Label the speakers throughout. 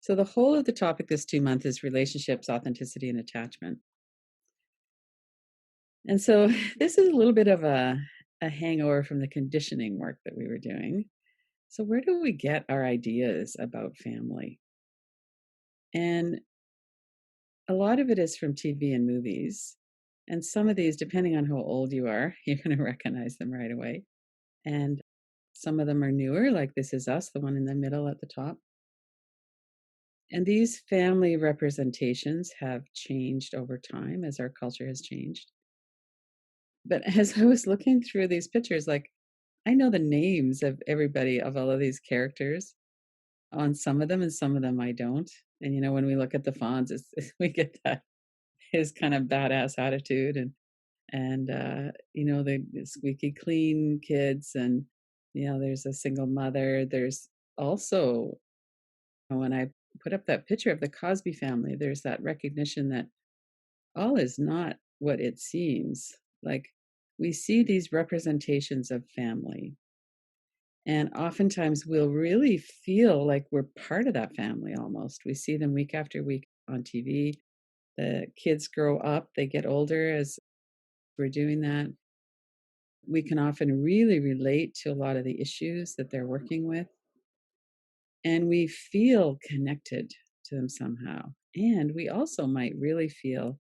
Speaker 1: So, the whole of the topic this 2 month is relationships, authenticity, and attachment. And so, this is a little bit of a hangover from the conditioning work that we were doing. So, where do we get our ideas about family? And a lot of it is from TV and movies. And some of these, depending on how old you are, you're going to recognize them right away. And some of them are newer, like This Is Us, the one in the middle at the top. And these family representations have changed over time as our culture has changed. But as I was looking through these pictures, like, I know the names of everybody, of all of these characters on some of them, and some of them I don't. And, when we look at the fonts, we get that his kind of badass attitude and the squeaky clean kids. And, there's a single mother. There's also, when I put up that picture of the Cosby family, there's that recognition that all is not what it seems. Like, we see these representations of family, and oftentimes we'll really feel like we're part of that family almost. We see them week after week on TV. The kids grow up, they get older as we're doing that. We can often really relate to a lot of the issues that they're working with, and we feel connected to them somehow. And we also might really feel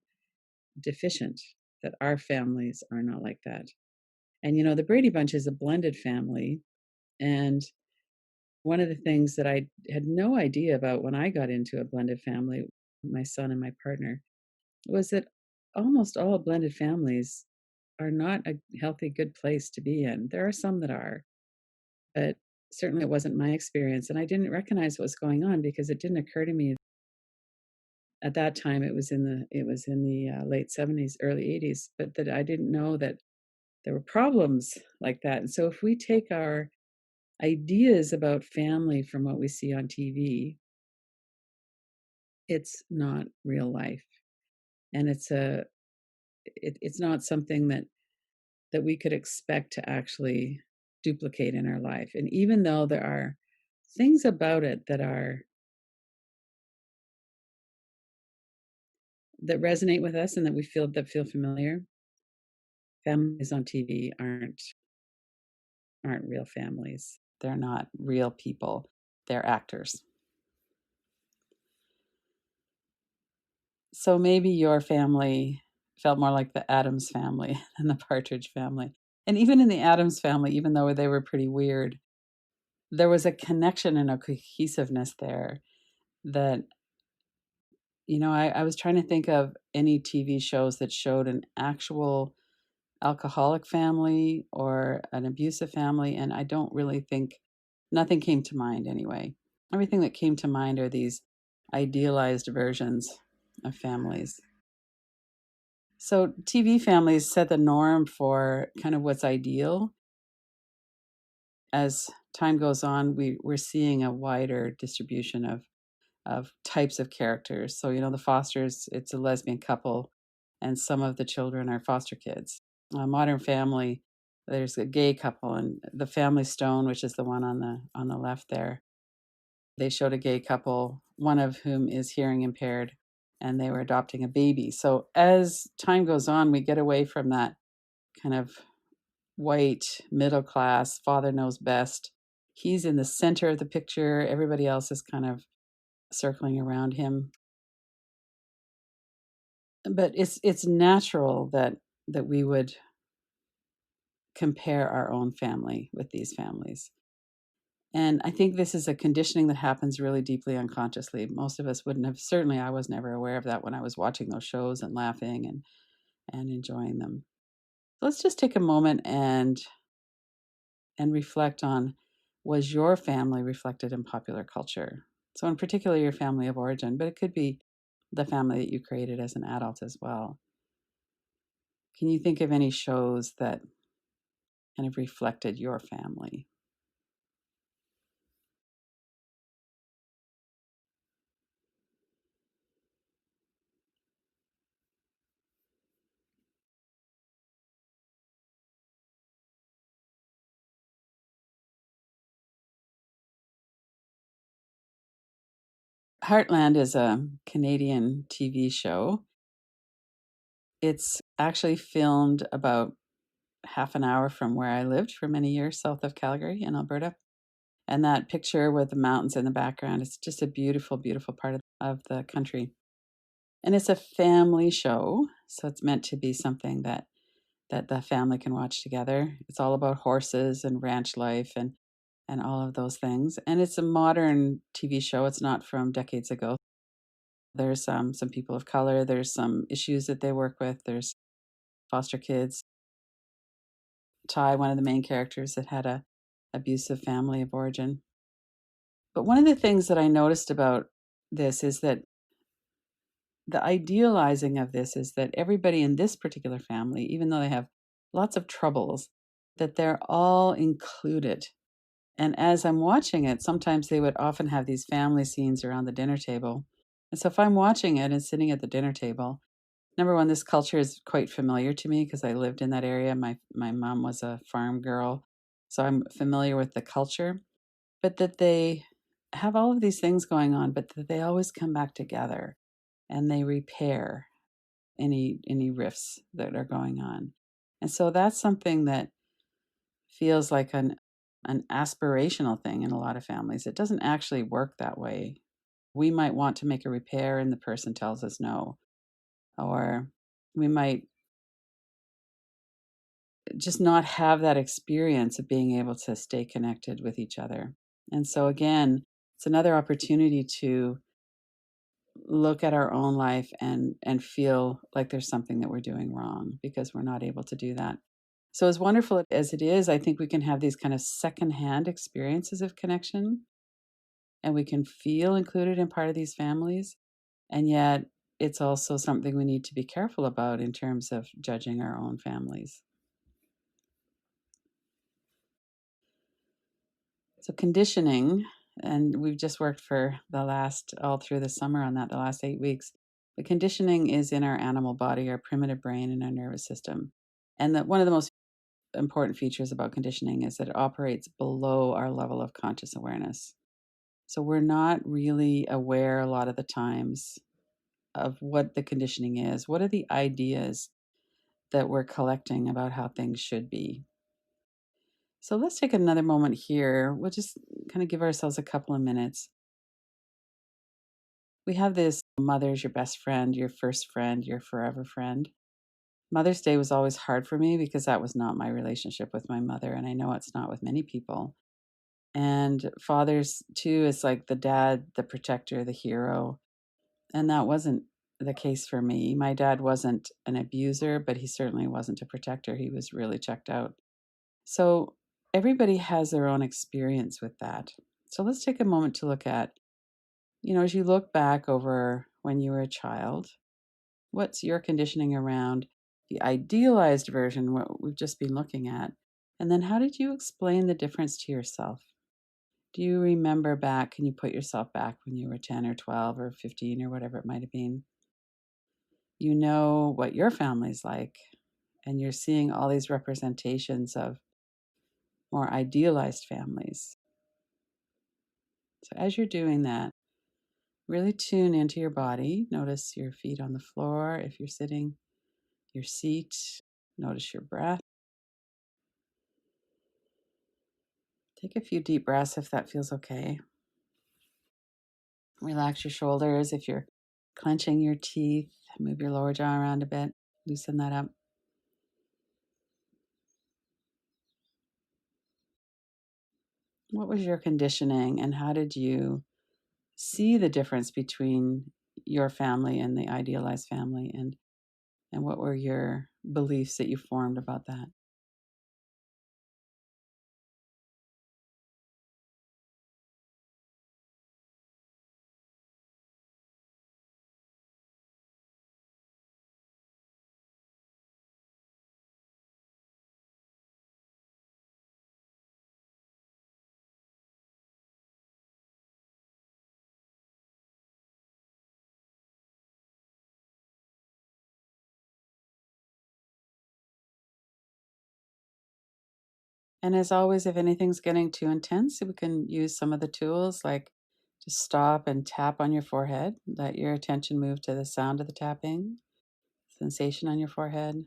Speaker 1: deficient, that our families are not like that. And the Brady Bunch is a blended family. And one of the things that I had no idea about when I got into a blended family, my son and my partner, was that almost all blended families are not a healthy, good place to be in. There are some that are, but certainly it wasn't my experience. And I didn't recognize what was going on because it didn't occur to me at that time. It was in the late 70s, early 80s, but that I didn't know that there were problems like that. And so if we take our ideas about family from what we see on TV, it's not real life. And it's not something that we could expect to actually duplicate in our life. And even though there are things about it that resonate with us and that feel familiar, families on TV aren't real families. They're not real people. They're actors. So maybe your family felt more like the Addams family than the Partridge family. And even in the Addams family, even though they were pretty weird, there was a connection and a cohesiveness there that, I was trying to think of any TV shows that showed an actual alcoholic family or an abusive family. And I don't really think, nothing came to mind anyway. Everything that came to mind are these idealized versions of families. So TV families set the norm for kind of what's ideal. As time goes on, we're seeing a wider distribution of types of characters. So, the Fosters, it's a lesbian couple, and some of the children are foster kids. Modern Family, there's a gay couple, and The Family Stone, which is the one on the left there, they showed a gay couple, one of whom is hearing impaired, and they were adopting a baby. So as time goes on, we get away from that kind of white, middle class, father knows best. He's in the center of the picture. Everybody else is kind of circling around him. But it's natural that we would compare our own family with these families. And I think this is a conditioning that happens really deeply unconsciously. Most of us wouldn't have, certainly I was never aware of that when I was watching those shows and laughing and enjoying them. Let's just take a moment and reflect on, was your family reflected in popular culture? So in particular, your family of origin, but it could be the family that you created as an adult as well. Can you think of any shows that kind of reflected your family? Heartland is a Canadian TV show. It's actually filmed about half an hour from where I lived for many years, south of Calgary in Alberta. And that picture with the mountains in the background, it's just a beautiful, beautiful part of the country. And it's a family show, so it's meant to be something that the family can watch together. It's all about horses and ranch life and all of those things. And it's a modern TV show. It's not from decades ago. There's some people of color. There's some issues that they work with. There's foster kids. Ty, one of the main characters, that had a abusive family of origin. But one of the things that I noticed about this is that the idealizing of this is that everybody in this particular family, even though they have lots of troubles, that they're all included. And as I'm watching it, sometimes they would often have these family scenes around the dinner table. And so if I'm watching it and sitting at the dinner table, number one, this culture is quite familiar to me because I lived in that area. My mom was a farm girl, so I'm familiar with the culture. But that they have all of these things going on, but that they always come back together and they repair any rifts that are going on. And so that's something that feels like an aspirational thing in a lot of families. It doesn't actually work that way. We might want to make a repair and the person tells us no, or we might just not have that experience of being able to stay connected with each other. And so again, it's another opportunity to look at our own life and feel like there's something that we're doing wrong because we're not able to do that. So as wonderful as it is, I think we can have these kind of secondhand experiences of connection and we can feel included in part of these families. And yet it's also something we need to be careful about in terms of judging our own families. So conditioning, and we've just worked for all through the summer on that, the last 8 weeks. The conditioning is in our animal body, our primitive brain, and our nervous system. And one of the most important features about conditioning is that it operates below our level of conscious awareness. So we're not really aware a lot of the times of what the conditioning is. What are the ideas that we're collecting about how things should be? So let's take another moment here. We'll just kind of give ourselves a couple of minutes. We have this mother's your best friend, your first friend, your forever friend. Mother's Day was always hard for me because that was not my relationship with my mother. And I know it's not with many people. And Father's too is like the dad, the protector, the hero. And that wasn't the case for me. My dad wasn't an abuser, but he certainly wasn't a protector. He was really checked out. So everybody has their own experience with that. So let's take a moment to look at, as you look back over when you were a child, what's your conditioning around the idealized version, what we've just been looking at? And then how did you explain the difference to yourself? Do you remember back? Can you put yourself back when you were 10 or 12 or 15 or whatever it might have been? You know what your family's like, and you're seeing all these representations of more idealized families. So as you're doing that, really tune into your body. Notice your feet on the floor. If you're sitting, your seat. Notice your breath. Take a few deep breaths if that feels okay. Relax your shoulders. If you're clenching your teeth, move your lower jaw around a bit. Loosen that up. What was your conditioning and how did you see the difference between your family and the idealized family, and what were your beliefs that you formed about that? And as always, if anything's getting too intense, we can use some of the tools like Just stop and tap on your forehead. Let your attention move to the sound of the tapping, sensation on your forehead.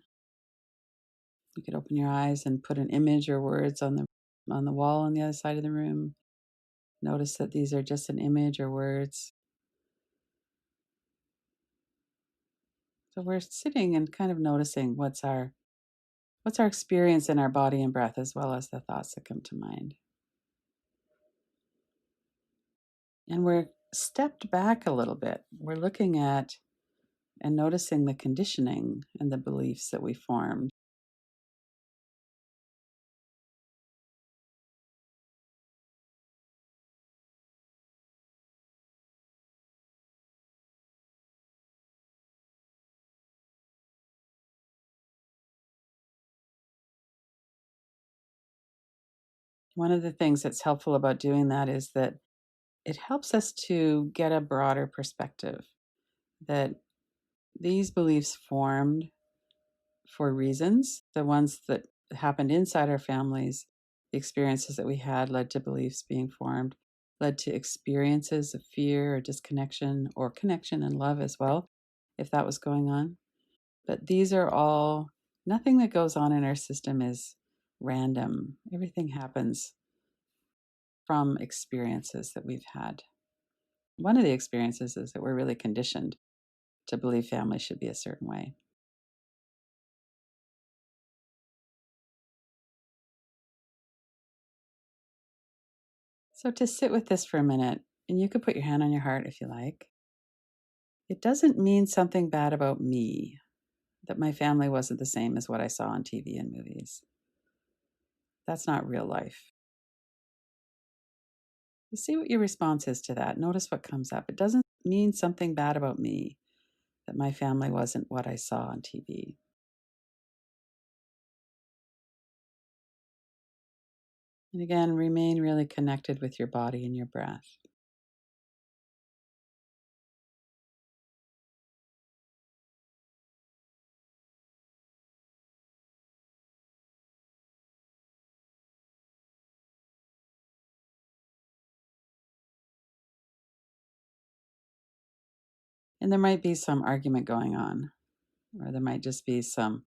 Speaker 1: You could open your eyes and put an image or words on the wall on the other side of the room. Notice that these are just an image or words. So we're sitting and kind of noticing what's our experience in our body and breath, as well as the thoughts that come to mind. And we're stepped back a little bit. We're looking at and noticing the conditioning and the beliefs that we formed. One of the things that's helpful about doing that is that it helps us to get a broader perspective that these beliefs formed for reasons. The ones that happened inside our families, the experiences that we had led to beliefs being formed, led to experiences of fear or disconnection or connection and love as well, if that was going on. But these are all, nothing that goes on in our system is random. Everything happens from experiences that we've had. One of the experiences is that we're really conditioned to believe family should be a certain way. So to sit with this for a minute, and you could put your hand on your heart if you like. It doesn't mean something bad about me, that my family wasn't the same as what I saw on TV and movies. That's not real life. See what your response is to that. Notice what comes up. It doesn't mean something bad about me, that my family wasn't what I saw on TV. And again, remain really connected with your body and your breath. And there might be some argument going on, or there might just be some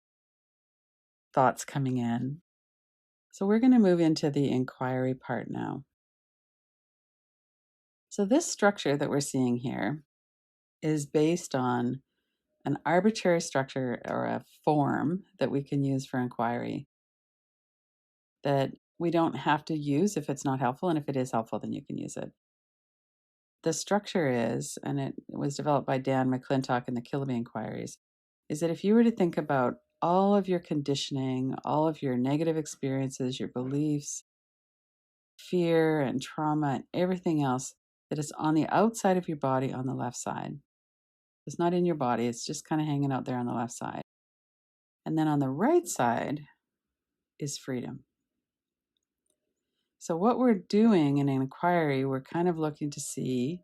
Speaker 1: thoughts coming in. So we're going to move into the inquiry part now. So this structure that we're seeing here is based on an arbitrary structure or a form that we can use for inquiry that we don't have to use if it's not helpful. And if it is helpful, then you can use it. The structure is, and it was developed by Dan McClintock in the Kilby Inquiries, is that if you were to think about all of your conditioning, all of your negative experiences, your beliefs, fear and trauma, and everything else that is on the outside of your body on the left side. It's not in your body, it's just kind of hanging out there on the left side. And then on the right side is freedom. So, what we're doing in an inquiry, we're kind of looking to see,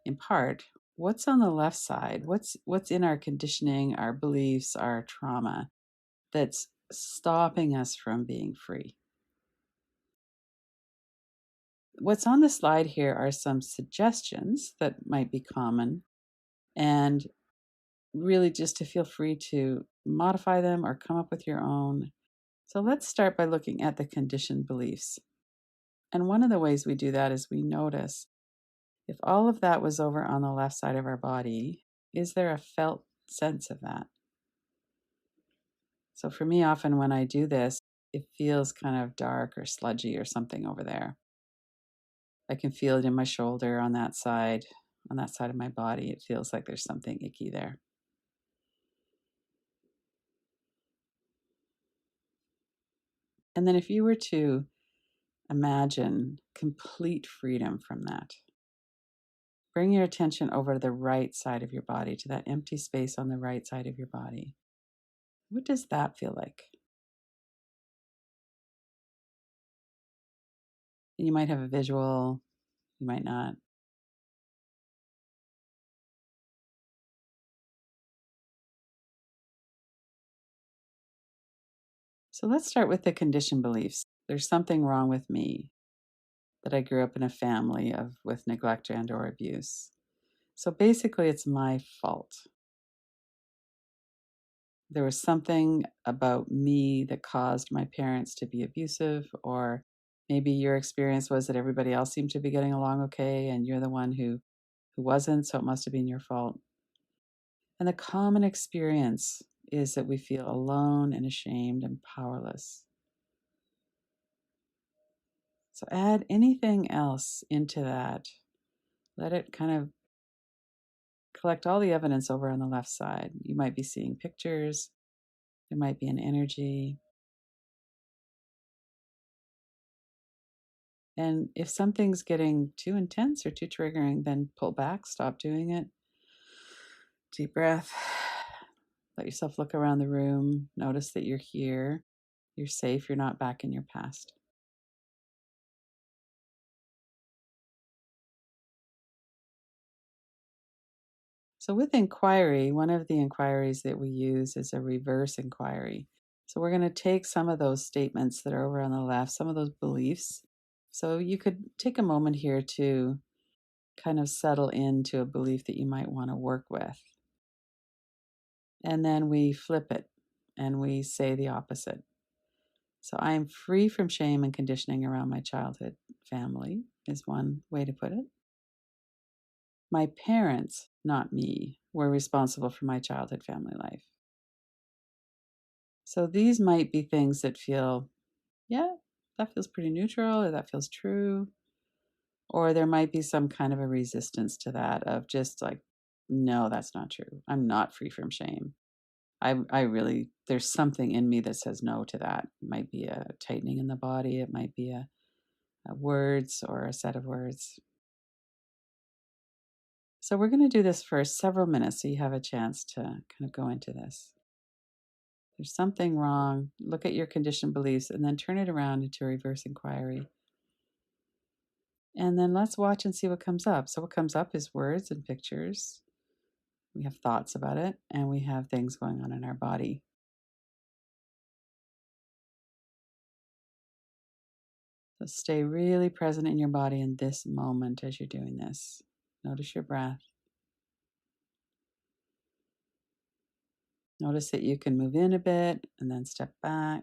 Speaker 1: in part, what's on the left side, what's in our conditioning, our beliefs, our trauma that's stopping us from being free. What's on the slide here are some suggestions that might be common, and really just to feel free to modify them or come up with your own. So let's start by looking at the conditioned beliefs. And one of the ways we do that is we notice if all of that was over on the left side of our body, is there a felt sense of that? So for me, often when I do this, it feels kind of dark or sludgy or something over there. I can feel it in my shoulder on that side of my body. It feels like there's something icky there. And then if you were to imagine complete freedom from that, bring your attention over to the right side of your body, to that empty space on the right side of your body. What does that feel like? You might have a visual, you might not. So let's start with the conditioned beliefs. There's something wrong with me. that I grew up in a family of with neglect and or abuse. So basically it's my fault. There was something about me that caused my parents to be abusive, or maybe your experience was that everybody else seemed to be getting along okay and you're the one who wasn't, so it must have been your fault. And the common experience is that we feel alone and ashamed and powerless. So add anything else into that. Let it kind of collect all the evidence over on the left side. You might be seeing pictures, there might be an energy. And if something's getting too intense or too triggering, then pull back, stop doing it. Deep breath. Let yourself look around the room. Notice that you're here. You're safe. You're not back in your past. So, with inquiry, one of the inquiries that we use is a reverse inquiry. So, we're going to take some of those statements that are over on the left, some of those beliefs. So, you could take a moment here to kind of settle into a belief that you might want to work with. And then we flip it and we say the opposite. So, I am free from shame and conditioning around my childhood family, is one way to put it. My parents, not me, were responsible for my childhood family life. So these might be things that feel, yeah, that feels pretty neutral, or that feels true. Or there might be some kind of a resistance to that of just like, no, that's not true. I'm not free from shame. I really, there's something in me that says no to that. It might be a tightening in the body, it might be a words or a set of words. So we're going to do this for several minutes so you have a chance to kind of go into this. There's something wrong. Look at your conditioned beliefs and then turn it around into a reverse inquiry. And then let's watch and see what comes up. So, what comes up is words and pictures. We have thoughts about it, and we have things going on in our body. So, stay really present in your body in this moment as you're doing this. Notice your breath. Notice that you can move in a bit and then step back.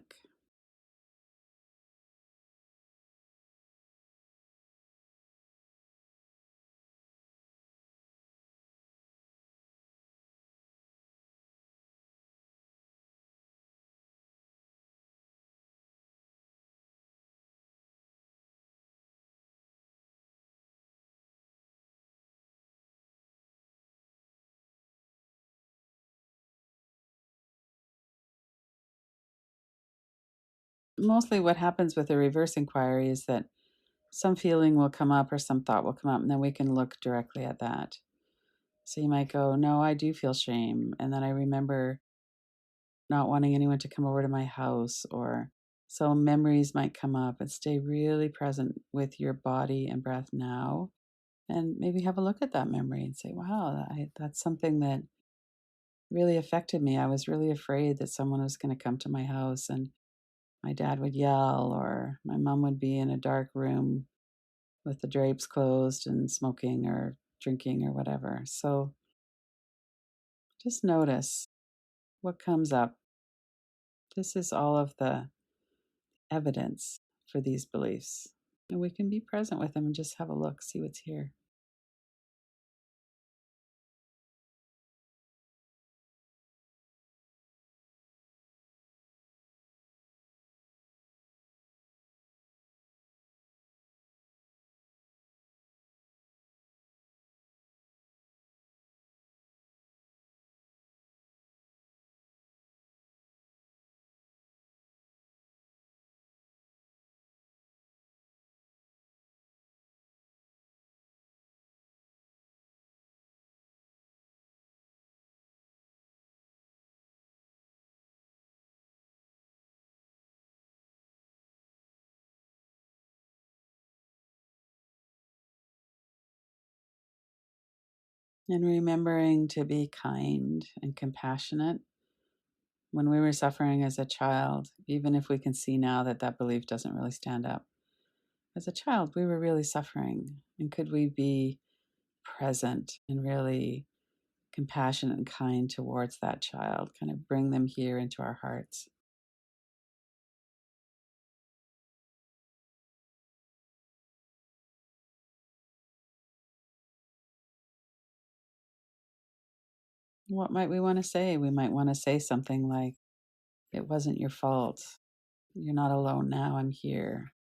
Speaker 1: Mostly, what happens with a reverse inquiry is that some feeling will come up or some thought will come up, and then we can look directly at that. So you might go, no, I do feel shame. And then I remember not wanting anyone to come over to my house, or so memories might come up, and stay really present with your body and breath now. And maybe have a look at that memory and say, wow, that's something that really affected me. I was really afraid that someone was going to come to my house and my dad would yell, or my mom would be in a dark room with the drapes closed and smoking or drinking or whatever. So just notice what comes up. This is all of the evidence for these beliefs. And we can be present with them and just have a look, see what's here. And remembering to be kind and compassionate when we were suffering as a child, even if we can see now that that belief doesn't really stand up. as a child, we were really suffering. And could we be present and really compassionate and kind towards that child, kind of bring them here into our hearts? What might we want to say? We might want to say something like, "It wasn't your fault. You're not alone now. I'm here."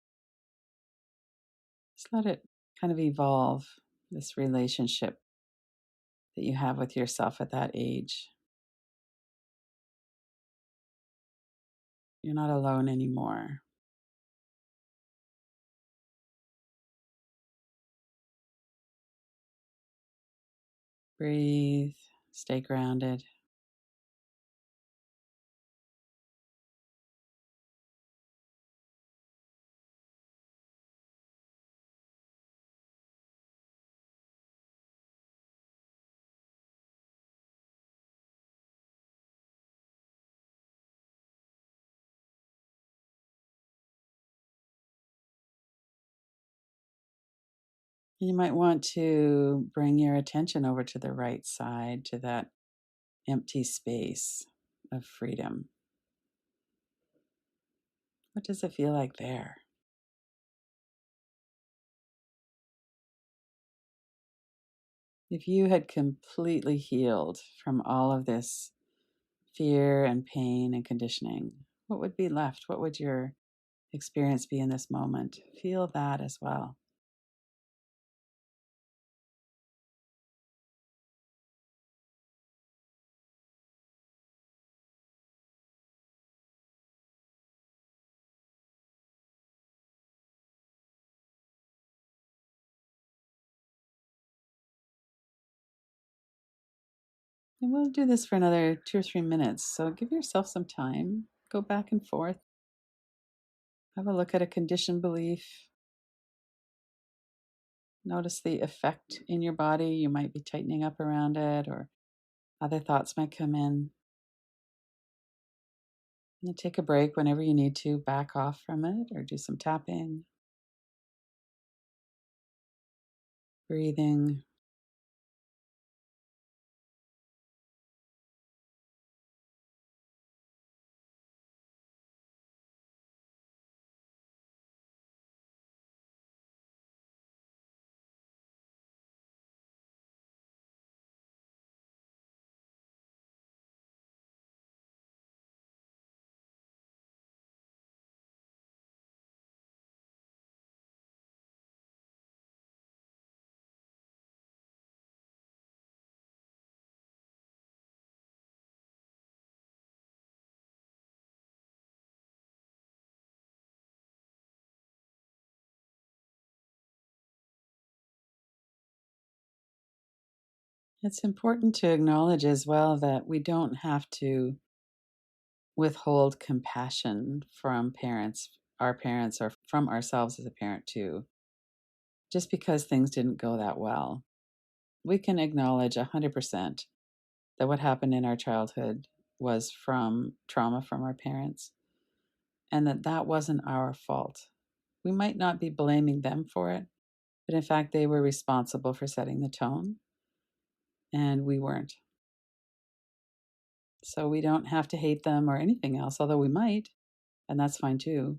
Speaker 1: Just let it kind of evolve, this relationship that you have with yourself at that age. You're not alone anymore. Breathe, stay grounded. You might want to bring your attention over to the right side, to that empty space of freedom. What does it feel like there? If you had completely healed from all of this fear and pain and conditioning, what would be left? What would your experience be in this moment? Feel that as well. And we'll do this for another 2 or 3 minutes. So give yourself some time. Go back and forth. Have a look at a conditioned belief. Notice the effect in your body. You might be tightening up around it, or other thoughts might come in. And then take a break whenever you need to, back off from it, or do some tapping, breathing. It's important to acknowledge as well that we don't have to withhold compassion from parents, our parents, or from ourselves as a parent too, just because things didn't go that well. We can acknowledge 100% that what happened in our childhood was from trauma from our parents, and that that wasn't our fault. We might not be blaming them for it, but in fact, they were responsible for setting the tone, and we weren't. So we don't have to hate them or anything else, although we might, and that's fine too.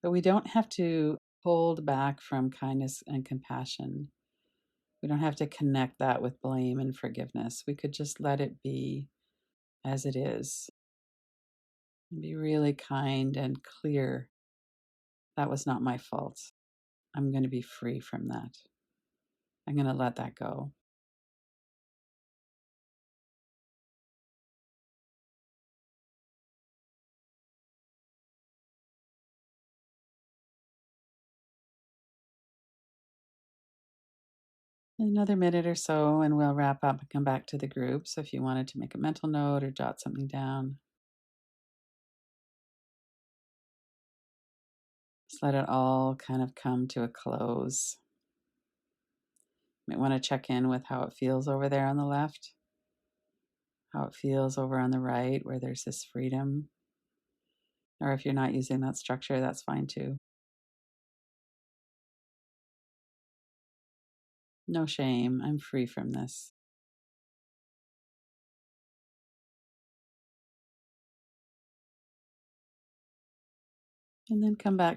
Speaker 1: But we don't have to hold back from kindness and compassion. We don't have to connect that with blame and forgiveness. We could just let it be as it is and be really kind and clear. That was not my fault. I'm going to be free from that. I'm going to let that go. Another minute or so, and we'll wrap up and come back to the group. So if you wanted to make a mental note or jot something down, just let it all kind of come to a close. You might want to check in with how it feels over there on the left, how it feels over on the right, where there's this freedom. Or if you're not using that structure, that's fine too. No shame. I'm free from this. And then come back